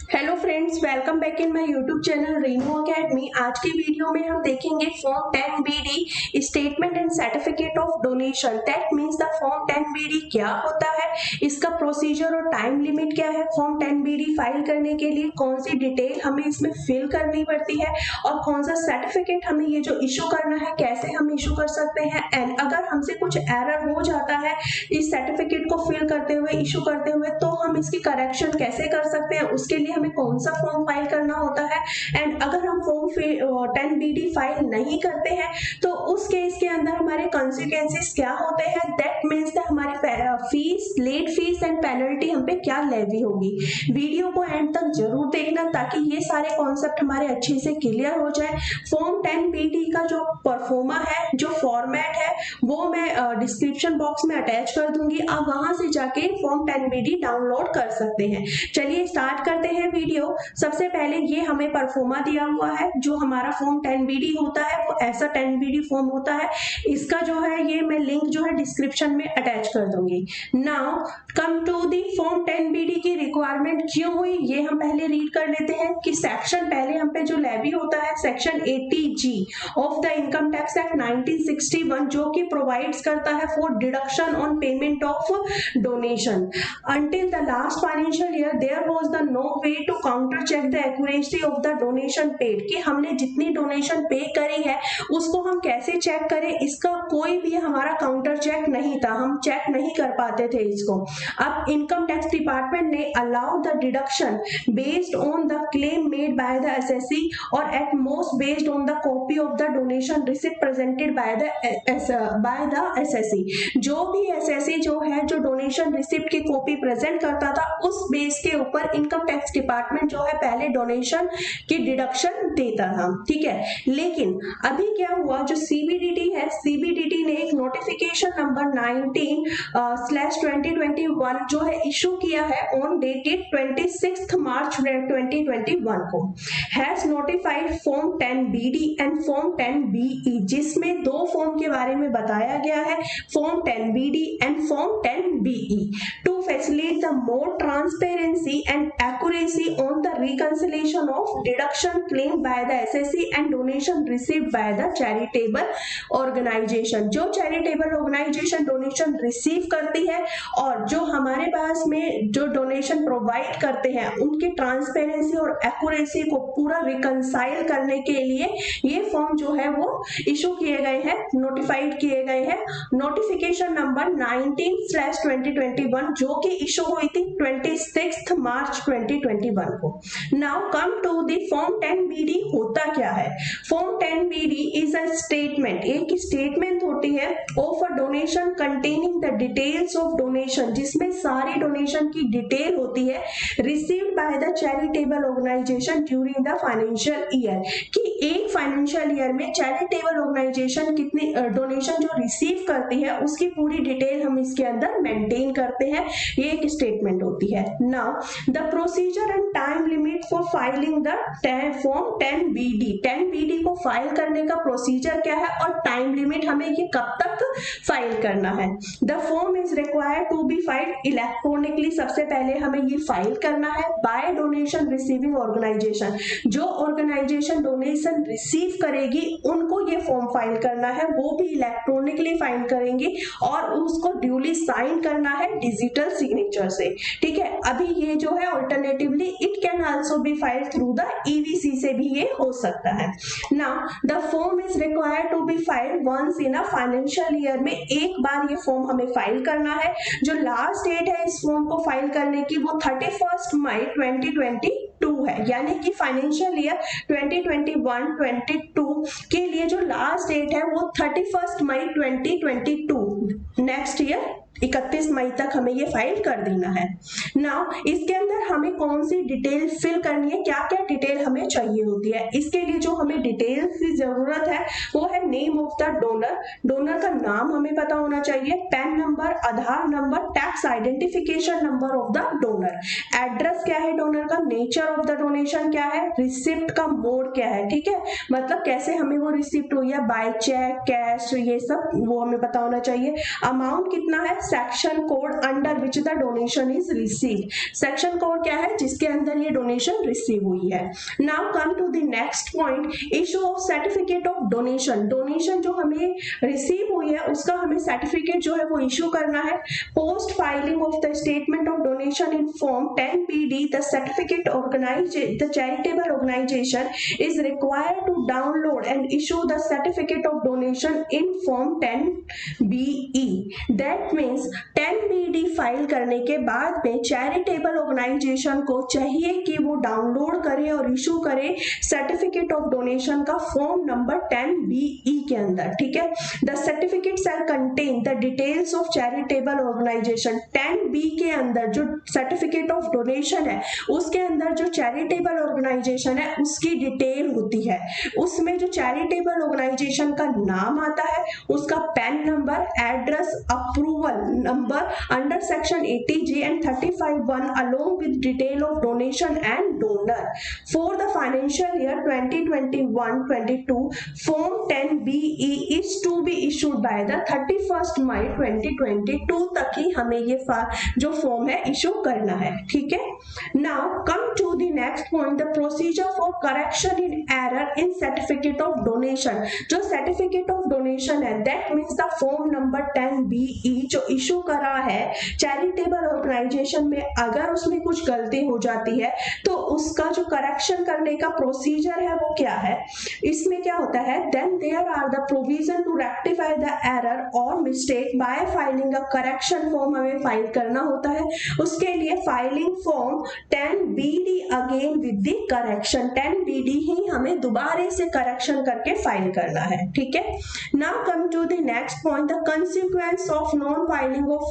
Hello friends, welcome back in my YouTube channel Renu academy. आज के video में हम देखेंगे form 10BD statement and certificate of donation. That means the form 10BD क्या होता है, इसका प्रोसीजर और टाइम लिमिट क्या है, फॉर्म 10BD फाइल करने के लिए कौन सी डिटेल हमें इसमें फिल करनी पड़ती है और कौन सा सर्टिफिकेट हमें ये जो इशू करना है कैसे हम इशू कर सकते हैं। एंड अगर हमसे कुछ एरर हो जाता है इस सर्टिफिकेट को फिल करते हुए, इशू करते हुए, तो हम इसकी करेक्शन कैसे कर सकते हैं, उसके लिए हमें कौन सा फॉर्म फाइल करना होता है। एंड अगर हम फॉर्म 10BD फाइल नहीं करते हैं तो उस केस के अंदर हमारे कॉन्सिक्वेंसेस क्या होते हैं। दैट मींस हमारी fees, late fees and penalty हम पे क्या लेवी होगी। वीडियो को एंड तक जरूर देखना ताकि ये सारे कॉन्सेप्ट हमारे अच्छे से क्लियर हो जाए। फॉर्म 10BD का जो परफॉर्मा है, जो फॉर्मेट है, वो मैं डिस्क्रिप्शन बॉक्स में अटैच कर दूंगी। आप वहां से जाके फॉर्म 10BD डाउनलोड कर सकते हैं। चलिए स्टार्ट करते हैं वीडियो। सबसे पहले ये हमें परफॉर्मा दिया हुआ है। जो हमारा फॉर्म 10BD होता है वो ऐसा 10BD फॉर्म होता है। इसका जो है ये मैं लिंक जो है डिस्क्रिप्शन में अटैच कर दूंगी। Now come to the form 10BD की रिक्वायरमेंट क्यों हुई, ये हम पहले रीड कर लेते हैं कि सेक्शन पहले हम पे जो लेवी होता है section 80G of the income tax act 1961, जो कि प्रोवाइड्स करता है for deduction on payment of donation. Until the last financial year, there was the no way to counter check the accuracy of the donation paid, कि हमने जितनी donation पे करी है उसको हम कैसे चेक करें, इसका कोई भी हमारा काउंटर चेक नहीं था, हम चेक नहीं कर पाते थे इसको। अब इनकम टैक्स डिपार्टमेंट ने allow the deduction based on the claim made by the SSC और at most based on the copy of the donation receipt presented by the SSC. जो भी एसएससी जो है जो डोनेशन रिसिप्ट की copy present करता था उस बेस के ऊपर इनकम टैक्स डिपार्टमेंट जो है पहले डोनेशन की डिडक्शन देता था, ठीक है। लेकिन अभी क्या हुआ, जो सीबीडीटी है, सीबीडीटी ने एक नोटिफिकेशन नंबर 19/2021 जो है इशू किया है ऑन डेटेड 26 मार्च 2021 को, has notified form 10BD and form 10BE, जिसमें दो फॉर्म के बारे में बताया गया है, form 10BD and form 10BE, to facilitate the more transparency and accuracy on the reconciliation of deduction claimed by the SSC and donation received by the charitable organization। जो charitable organization donation receive करती है और जो हमारे पास में जो donation provide करते हैं उनकी transparency और accuracy को पूरा reconcile करने के लिए ये फॉर्म जो है वो इशू किए गए हैं, नोटिफाइड किए गए हैं। नोटिफिकेशन नंबर 19/2021 जो कि इशू हुई थी 26 मार्च 2021 को। Now come to the form 10BD होता क्या है। Form 10BD is a statement, एक स्टेटमेंट होती है of a donation containing the details of donation, जिसमें सारी डोनेशन की डिटेल होती है, received by the charitable organisation during the financial year, कि एक फाइनेंशियल ईयर में चैरिटेबल ऑर्गेनाइजेशन कितनी डोनेशन जो रिसीव करती है उसकी पूरी डिटेल हम इसके अंदर मेंटेन करते हैं। ये एक स्टेटमेंट होती है। Now the procedure and time limit for filing the form 10BD, 10BD को फाइल करने का प्रोसीजर क्या है और टाइम लिमिट हमें ये कब तक फाइल करना है। The form is required to be filed electronically, सबसे पहले हमें ये फाइल करना है बाय डोनेशन रिसीविंग ऑर्गेनाइजेशन, जो ऑर्गेनाइजेशन डोनेशन रिसीव करेगी उनको ये फॉर्म फाइल करना है, वो भी इलेक्ट्रॉनिकली फाइल करेंगे और उसको ड्यूली साइन करना है डिजिटल सिग्नेचर से, ठीक है। अभी ये जो है alternatively it can also be filed through the EVC से भी ये हो सकता है। Now the form is required to be filed once in a financial year, में एक बार ये फॉर्म हमें फाइल करना है। जो लास्ट डेट है इस फॉर्म को फाइल करने की वो 31 मई 2022 है, यानी कि फाइनेंशियल ईयर 2021-22 के लिए जो लास्ट डेट है वो 31 मई 2022, नेक्स्ट ईयर 31 मई तक हमें ये फाइल कर देना है। नाउ इसके अंदर हमें कौन सी डिटेल फिल करनी है, क्या क्या डिटेल हमें चाहिए होती है। इसके लिए जो हमें डिटेल्स की जरूरत है वो है name of the donor, donor का नाम हमें पता होना चाहिए, pan number, Aadhaar number, tax identification number of the donor, address क्या है डोनर का, नेचर ऑफ द डोनेशन क्या है, रिसिप्ट का मोड क्या है, ठीक है, मतलब कैसे हमें वो रिसिप्ट हुई है, बाय चेक, कैश, ये सब वो हमें पता होना चाहिए। अमाउंट कितना है, section code under which the donation is received, section code क्या है जिसके अंदर ये डोनेशन रिसीव हुई है। Now come to the next point, issue of certificate of donation, donation जो हमें रिसीव हुई है उसका हमें सर्टिफिकेट जो है वो इशू करना है। Post filing of the statement of donation in form 10BD the certificate the charitable organization is required to download and issue the certificate of donation in form 10BE, that means 10BD file करने के बाद में charitable organisation को चाहिए कि वो download करे और इशू करे सर्टिफिकेट ऑफ डोनेशन का फॉर्म नंबर 10BE के अंदर, ठीक है। The certificate shall contain the details of charitable organisation, 10B के अंदर जो सर्टिफिकेट ऑफ डोनेशन है उसके अंदर जो चैरिटेबल ऑर्गेनाइजेशन है उसकी डिटेल होती है, उसमें जो चैरिटेबल ऑर्गेनाइजेशन का नाम आता है, उसका pan number, address, approval number under section 80J and 35(1) along with detail of donation and donor for the financial year 2021-22 form 10BE is to be issued by the 31st May 2022 तक ही हमें ये जो form है issue करना है, ठीक है। Now come to the next point, the procedure for correction in error in certificate of donation, जो certificate of donation है that means the form number 10BE जो इशू करा है चैरिटेबल ऑर्गेनाइजेशन में, अगर उसमें कुछ गलती हो जाती है तो उसका जो करेक्शन करने का प्रोसीजर है वो क्या है, इसमें क्या होता है, then there are the provision to rectify the error or mistake by filing a correction form, हमें फाइल करना होता है, उसके लिए filing form 10BD again with the correction, 10BD ही हमें दोबारा से करेक्शन करके फाइल करना है, ठीक है। Now come to the next point, the consequence of non filing of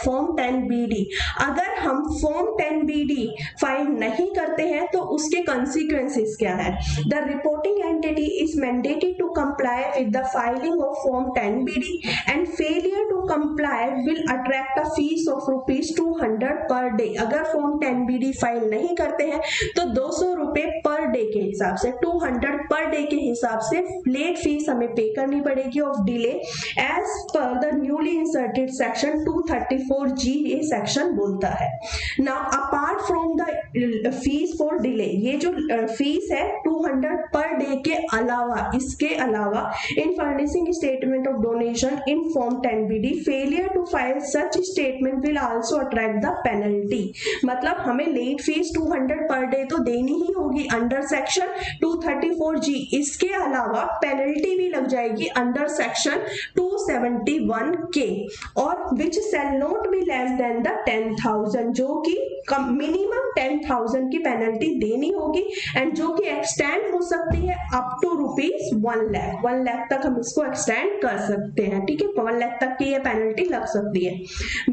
form 10BD, अगर हम फॉर्म 10BD फाइल नहीं करते हैं तो उसके कंसिक्वेंसेस क्या है। The reporting entity is mandated to comply with the filing of form 10BD and failure to comply will attract a fee of ₹200 per day, अगर फॉर्म 10BD फाइल नहीं करते हैं तो 200 रुपए पर डे के हिसाब से, 200 पर डे के हिसाब से लेट फीस हमें पे करनी पड़ेगी of delay as per the newly inserted section 234G ये सेक्शन बोलता है। Now apart from the fee for delay, ये जो फीस है 200 पर डे के अलावा, इसके अलावा in furnishing statement of donation in form 10BD failure to file such statement will also attract the penalty, मतलब हमें लेट फीस 200 पर डे तो देनी ही होगी अंडर सेक्शन 234G, इसके अलावा पेनल्टी भी लग जाएगी अंडर सेक्शन 271K और which shall not be less than the 10,000, जो कि मिनिमम 10,000 की पेनल्टी देनी होगी एंड जो कि एक्सटेंड हो सकती है अप टू ₹1 लाख, 1 लाख तक हम इसको एक्सटेंड कर सकते हैं, ठीक है, 1 लाख तक की ये पेनल्टी लग सकती है।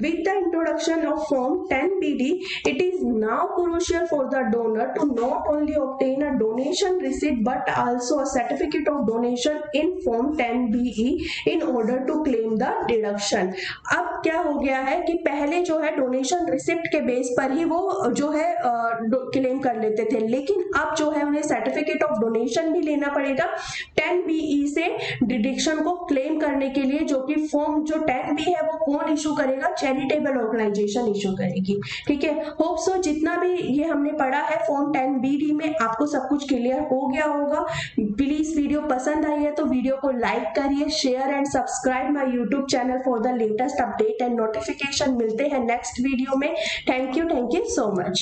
With the introduction of form 10BD it is now crucial for the donor to not only obtain a donation receipt but also a certificate of donation in form 10BE in order to claim the deduction। अब क्या हो गया है कि पहले जो है donation receipt के बेस पर ही वो जो है क्लेम कर लेते थे, लेकिन अब जो है उन्हें सर्टिफिकेट ऑफ डोनेशन भी लेना पड़ेगा 10BE से डिडक्शन को क्लेम करने के लिए, जो कि फॉर्म जो 10B है वो कौन इशू करेगा, चैरिटेबल ऑर्गेनाइजेशन इशू करेगी, ठीक है। होप सो जितना भी ये हमने पढ़ा है फॉर्म 10BD में आपको सब कुछ क्लियर हो गया होगा। प्लीज वीडियो पसंद आई है तो वीडियो को लाइक करिए, share and subscribe my YouTube channel for the latest update and notification. मिलते हैं नेक्स्ट वीडियो में। Thank you so much.